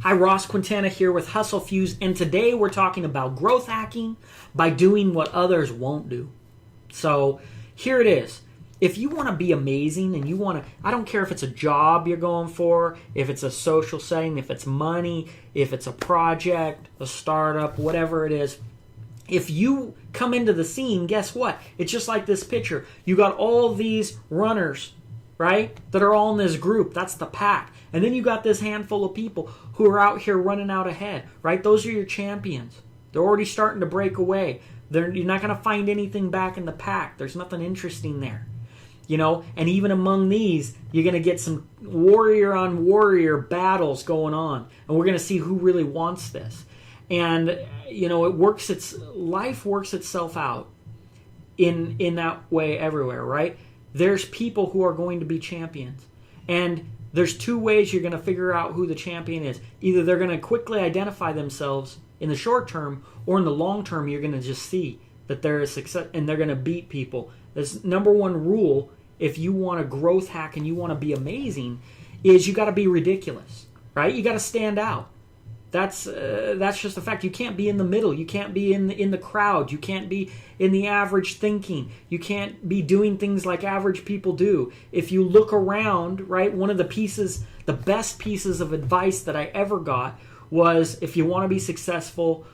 Hi, Ross Quintana here with Hustlefuse, and today we're talking about growth hacking by doing what others won't do. So here it is. If you want to be amazing and you want to, I don't care if it's a job you're going for, if it's a social setting, if it's money, if it's a project, a startup, whatever it is. If you come into the scene, guess what? It's just like this picture. You got all these runners, right, that are all in this group. That's the pack. And then you got this handful of people who are out here running out ahead, right? Those are your champions. They're already starting to break away. You're not going to find anything back in the pack. There's nothing interesting there. You know, and even among these, you're going to get some warrior on warrior battles going on. And we're going to see who really wants this. And, you know, life works itself out in that way everywhere, right? There's people who are going to be champions. And there's two ways you're going to figure out who the champion is. Either they're going to quickly identify themselves in the short term, or in the long term, you're going to just see that they're a success and they're going to beat people. This number one rule, if you want to growth hack and you want to be amazing, is you got to be ridiculous, right? You got to stand out. That's just a fact. You can't be in the middle. You can't be in the crowd. You can't be in the average thinking. You can't be doing things like average people do. If you look around, right, one of the best pieces of advice that I ever got was, if you want to be successful,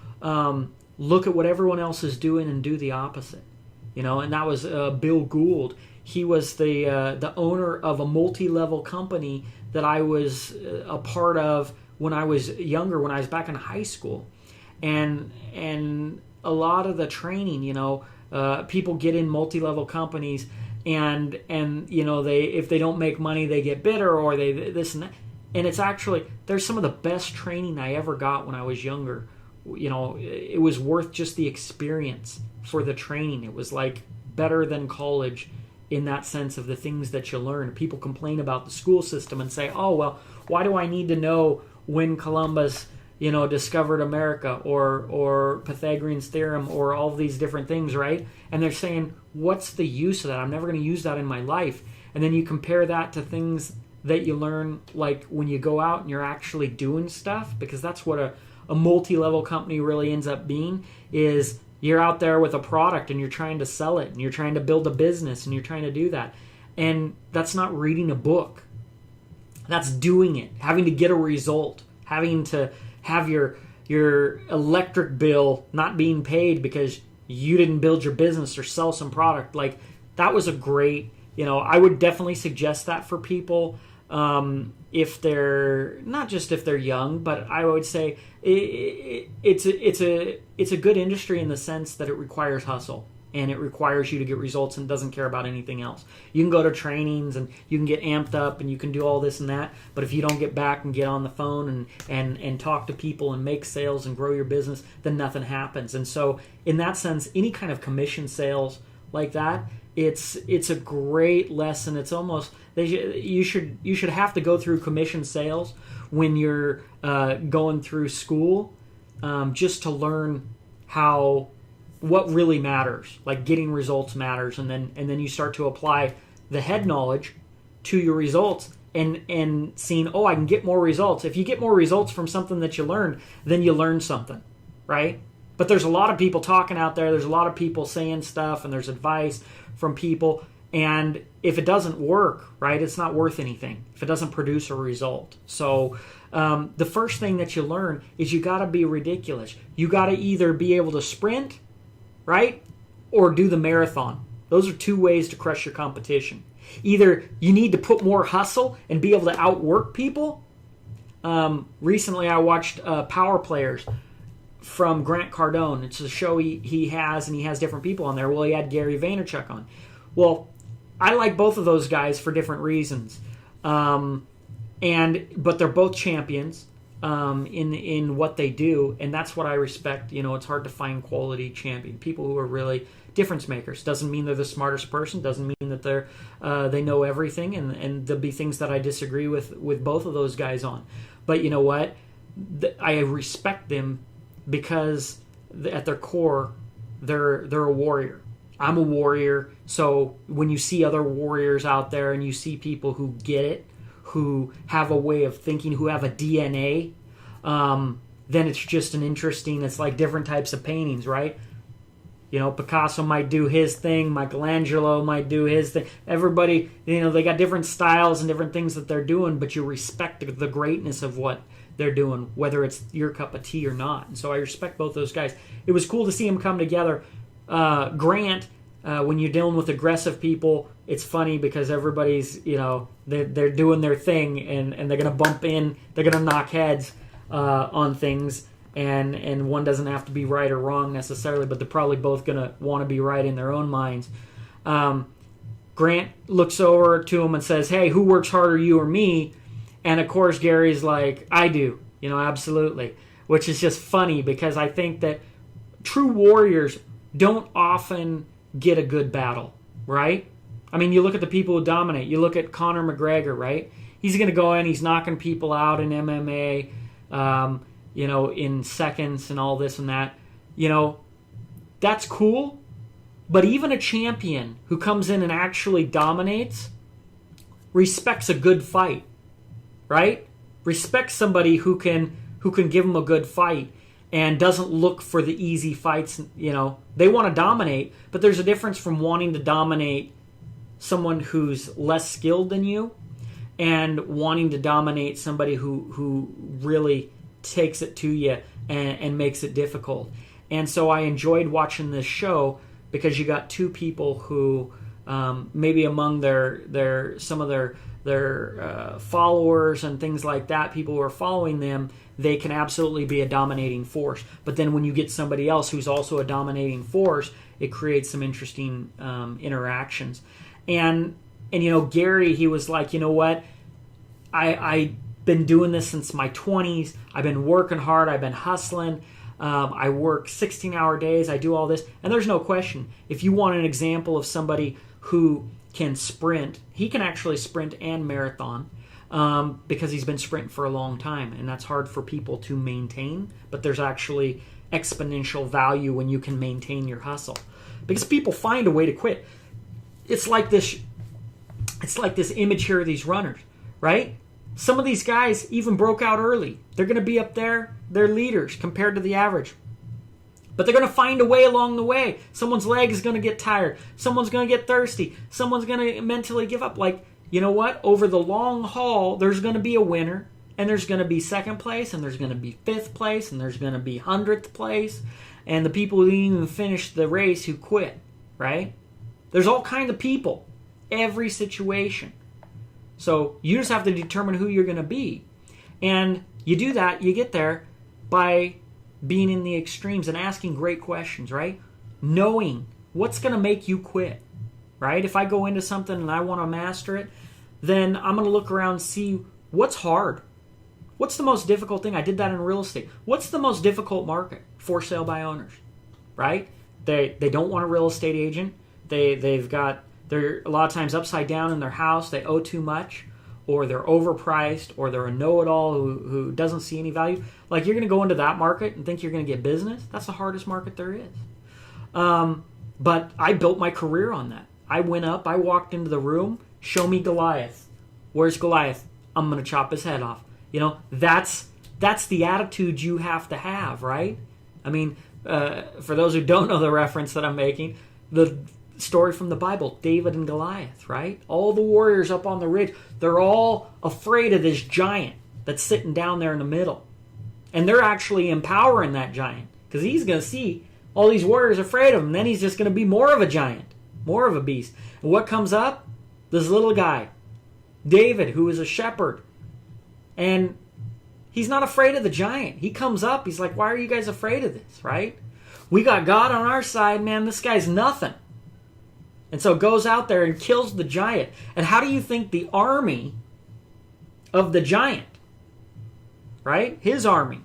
look at what everyone else is doing and do the opposite. You know, and that was Bill Gould. He was the owner of a multi-level company that I was a part of when I was younger, when I was back in high school. And a lot of the training, you know, people get in multi-level companies and you know, if they don't make money, they get bitter, or they this and that. And it's actually, there's some of the best training I ever got when I was younger. You know, it was worth just the experience for the training. It was like better than college in that sense of the things that you learn. People complain about the school system and say, oh, well, why do I need to know when Columbus, you know, discovered America, or Pythagorean's theorem, or all of these different things, right? And they're saying, what's the use of that? I'm never going to use that in my life. And then you compare that to things that you learn, like when you go out and you're actually doing stuff, because that's what a multi-level company really ends up being, is you're out there with a product and you're trying to sell it and you're trying to build a business and you're trying to do that. And that's not reading a book. That's doing it, having to get a result, having to have your electric bill not being paid because you didn't build your business or sell some product. Like, that was a great, you know, I would definitely suggest that for people. If they're not just if they're young, but I would say it's a good industry in the sense that it requires hustle and it requires you to get results and doesn't care about anything else. You can go to trainings and you can get amped up and you can do all this and that, but if you don't get back and get on the phone and talk to people and make sales and grow your business, then nothing happens. And so in that sense, any kind of commission sales like that, it's a great lesson. It's almost, you should have to go through commission sales when you're going through school, just to learn what really matters. Like, getting results matters, and then you start to apply the head knowledge to your results and seeing, oh, I can get more results. If you get more results from something that you learned, then you learn something, right? But there's a lot of people talking out there. There's a lot of people saying stuff, and there's advice from people. And if it doesn't work, right, it's not worth anything if it doesn't produce a result. So the first thing that you learn is you got to be ridiculous. You got to either be able to sprint, right, or do the marathon. Those are two ways to crush your competition. Either you need to put more hustle and be able to outwork people. Recently, I watched Power Players from Grant Cardone. It's a show he has, and he has different people on there. Well, he had Gary Vaynerchuk on. Well, I like both of those guys for different reasons, but they're both champions in what they do, and that's what I respect. You know, it's hard to find quality champion people who are really difference makers. Doesn't mean they're the smartest person. Doesn't mean that they know everything, and there'll be things that I disagree with both of those guys on. But you know what? I respect them because at their core, they're a warrior. I'm a warrior. So when you see other warriors out there and you see people who get it, who have a way of thinking, who have a DNA, then it's just it's like different types of paintings, right? Picasso might do his thing, Michelangelo might do his thing. Everybody, they got different styles and different things that they're doing, but you respect the greatness of what they're doing, whether it's your cup of tea or not. And so I respect both those guys. It was cool to see them come together. Grant, when you're dealing with aggressive people, it's funny because everybody's, they're doing their thing and they're going to bump in, they're going to knock heads on things, and one doesn't have to be right or wrong necessarily, but they're probably both going to want to be right in their own minds. Grant looks over to him and says, hey, who works harder, you or me? And of course, Gary's like, I do, absolutely, which is just funny because I think that true warriors don't often get a good battle, right? I mean, you look at the people who dominate. You look at Conor McGregor, right? He's going to go in, he's knocking people out in MMA, in seconds and all this and that. That's cool. But even a champion who comes in and actually dominates respects a good fight, right? Respects somebody who can give him a good fight and doesn't look for the easy fights. They want to dominate, but there's a difference from wanting to dominate someone who's less skilled than you and wanting to dominate somebody who really takes it to you and makes it difficult. And so I enjoyed watching this show because you got two people who maybe among some of their followers and things like that, people who are following them, they can absolutely be a dominating force. But then when you get somebody else who's also a dominating force, it creates some interesting interactions. And Gary, he was like, you know what? I've been doing this since my 20s. I've been working hard. I've been hustling. I work 16-hour days. I do all this. And there's no question. If you want an example of somebody who can sprint, he can actually sprint and marathon because he's been sprinting for a long time. And that's hard for people to maintain. But there's actually exponential value when you can maintain your hustle. Because people find a way to quit. It's like this image here of these runners, right? Some of these guys even broke out early. They're going to be up there. They're leaders compared to the average. But they're going to find a way along the way. Someone's leg is going to get tired. Someone's going to get thirsty. Someone's going to mentally give up. Like, you know what? Over the long haul, there's going to be a winner. And there's going to be second place. And there's going to be fifth place. And there's going to be 100th place. And the people who didn't even finish the race who quit, right? There's all kinds of people. Every situation. So you just have to determine who you're going to be. And you do that, you get there by being in the extremes and asking great questions, right? Knowing what's going to make you quit, right? If I go into something and I want to master it, then I'm going to look around and see what's hard. What's the most difficult thing? I did that in real estate. What's the most difficult market? For sale by owners, right? They don't want a real estate agent. They're a lot of times upside down in their house. They owe too much, or they're overpriced, or they're a know-it-all who doesn't see any value. Like, you're going to go into that market and think you're going to get business? That's the hardest market there is. But I built my career on that. I went up, I walked into the room, show me Goliath. Where's Goliath? I'm going to chop his head off. That's the attitude you have to have, right? I mean, for those who don't know the reference that I'm making, the story from the Bible, David and Goliath, right? All the warriors up on the ridge, they're all afraid of this giant that's sitting down there in the middle. And they're actually empowering that giant because he's going to see all these warriors afraid of him. And then he's just going to be more of a giant, more of a beast. And what comes up? This little guy, David, who is a shepherd. And he's not afraid of the giant. He comes up. He's like, why are you guys afraid of this, right? We got God on our side, man. This guy's nothing. And so goes out there and kills the giant. And how do you think the army of the giant, right? His army,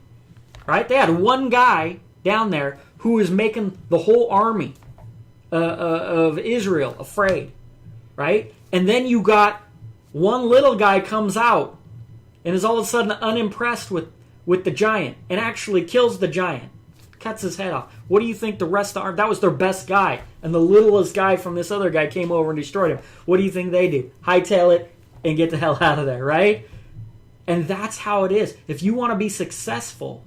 right? They had one guy down there who was making the whole army of Israel afraid, right? And then you got one little guy comes out and is all of a sudden unimpressed with the giant and actually kills the giant. Cuts his head off. What do you think the rest of the army... That was their best guy. And the littlest guy from this other guy came over and destroyed him. What do you think they do? Hightail it and get the hell out of there, right? And that's how it is. If you want to be successful,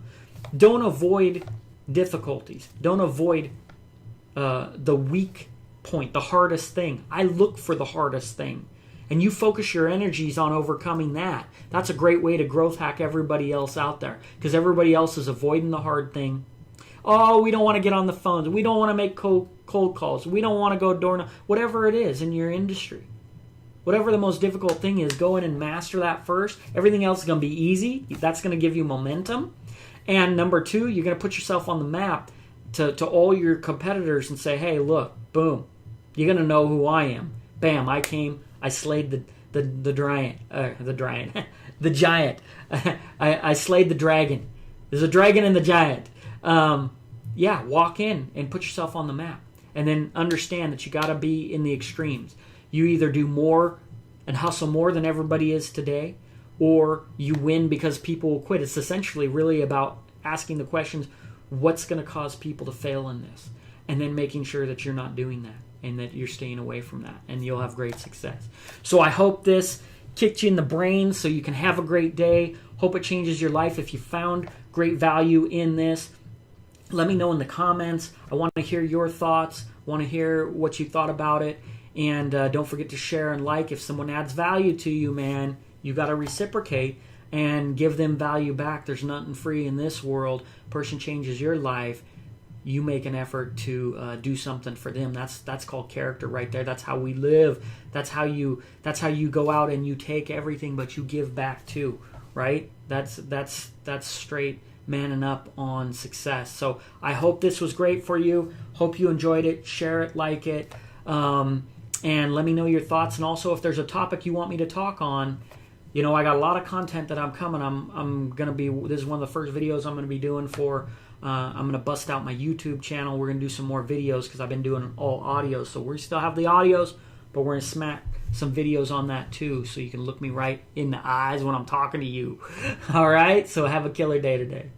don't avoid difficulties. Don't avoid the weak point, the hardest thing. I look for the hardest thing. And you focus your energies on overcoming that. That's a great way to growth hack everybody else out there. Because everybody else is avoiding the hard thing. Oh, we don't want to get on the phones. We don't want to make cold calls. We don't want to go door to whatever it is in your industry. Whatever the most difficult thing is, go in and master that first. Everything else is going to be easy. That's going to give you momentum. And number two, you're going to put yourself on the map to all your competitors and say, hey, look, boom. You're going to know who I am. Bam, I came, I slayed the giant. I slayed the dragon. There's a dragon and the giant. Walk in and put yourself on the map. And then understand that you got to be in the extremes. You either do more and hustle more than everybody is today, or you win because people will quit. It's essentially really about asking the questions, what's going to cause people to fail in this? And then making sure that you're not doing that and that you're staying away from that, and you'll have great success. So I hope this kicked you in the brain so you can have a great day. Hope it changes your life. If you found great value in this, let me know in the comments. I want to hear your thoughts. I want to hear what you thought about it. And don't forget to share and like. If someone adds value to you, man, you got to reciprocate and give them value back. There's nothing free in this world. Person changes your life. You make an effort to do something for them. That's called character right there. That's how we live. That's how you go out and you take everything, but you give back too, right? That's straight manning up on success. So I hope this was great for you. Hope you enjoyed it. Share it, like it, and let me know your thoughts. And also, if there's a topic you want me to talk on, I got a lot of content that I'm coming. I'm gonna be. This is one of the first videos I'm gonna be doing for. I'm going to bust out my YouTube channel. We're going to do some more videos because I've been doing all audio. So we still have the audios, but we're going to smack some videos on that too, so you can look me right in the eyes when I'm talking to you. All right? So have a killer day today.